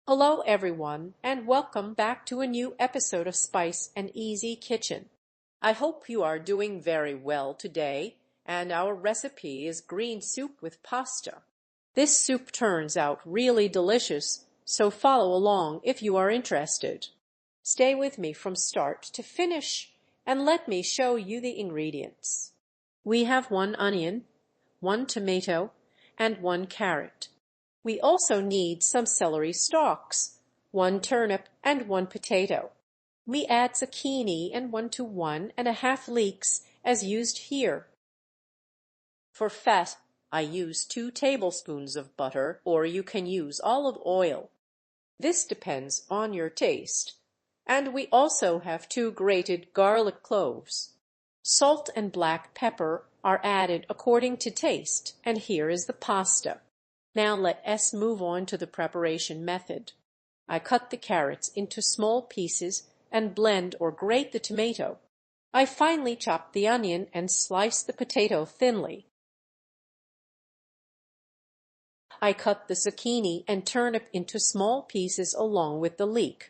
Hello, everyone, and welcome back to a new episode of Spice and Easy Kitchen. I hope you are doing very well today, and our recipe is green soup with pasta. This soup turns out really delicious, so follow along if you are interested. Stay with me from start to finish, and let me show you the ingredients. We have 1 onion, 1 tomato, and 1 carrot. We also need some celery stalks, 1 turnip, and 1 potato. We add zucchini and 1 to 1.5 leeks as used here. For fat, I use 2 tablespoons of butter, or you can use olive oil. This depends on your taste. And we also have 2 grated garlic cloves. Salt and black pepper are added according to taste, and here is the pasta. Now let us move on to the preparation method. I cut the carrots into small pieces and blend or grate the tomato. I finely chop the onion and slice the potato thinly. I cut the zucchini and turnip into small pieces along with the leek.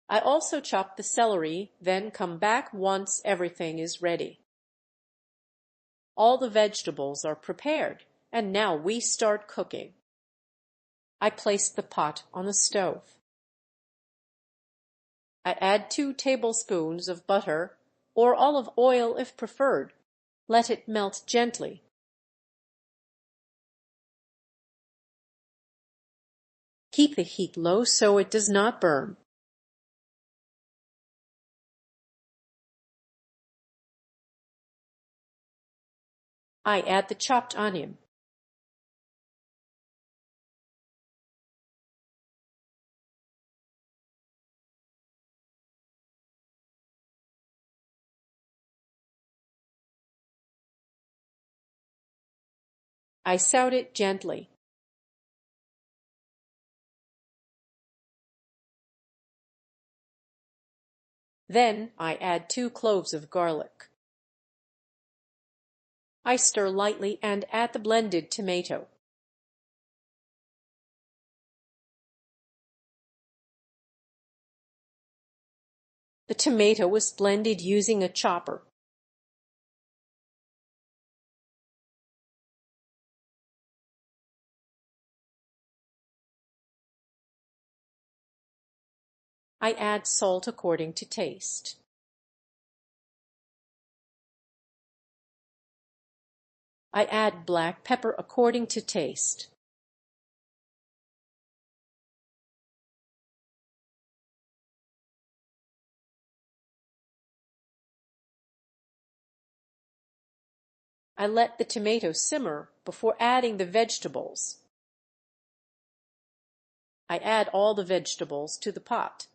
I also chop the celery, then come back once everything is ready. All the vegetables are prepared, and now we start cooking. I place the pot on the stove. I add 2 tablespoons of butter, or olive oil if preferred. Let it melt gently. Keep the heat low so it does not burn. I add the chopped onion. I saute it gently. Then I add 2 cloves of garlic. I stir lightly and add the blended tomato. The tomato was blended using a chopper. I add salt according to taste. I add black pepper according to taste. I let the tomato simmer before adding the vegetables. I add all the vegetables to the pot.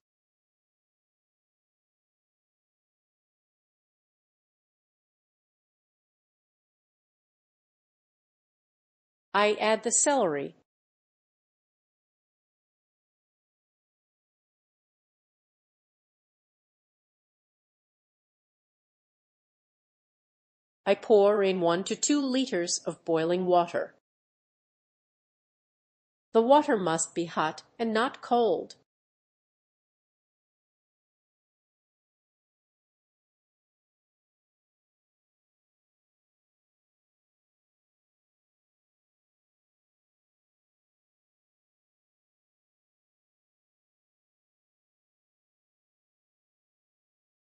I add the celery. I pour in 1 to 2 liters of boiling water. The water must be hot and not cold.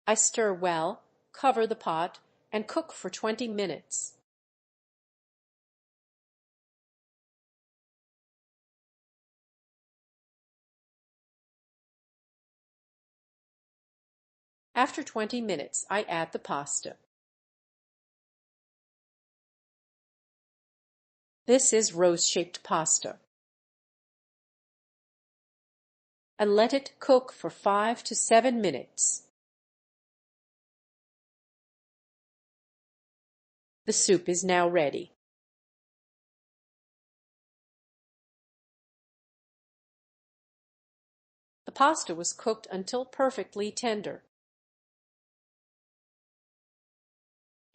I stir well, cover the pot, and cook for 20 minutes. After 20 minutes, I add the pasta. This is rose-shaped pasta. And let it cook for 5 to 7 minutes. The soup is now ready. The pasta was cooked until perfectly tender.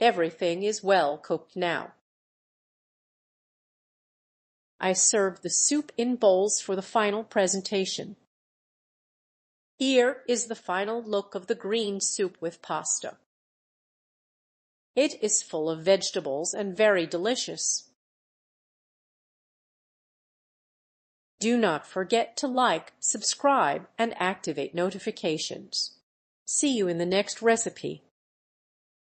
Everything is well cooked now. I serve the soup in bowls for the final presentation. Here is the final look of the green soup with pasta. It is full of vegetables and very delicious. Do not forget to like, subscribe, and activate notifications. See you in the next recipe.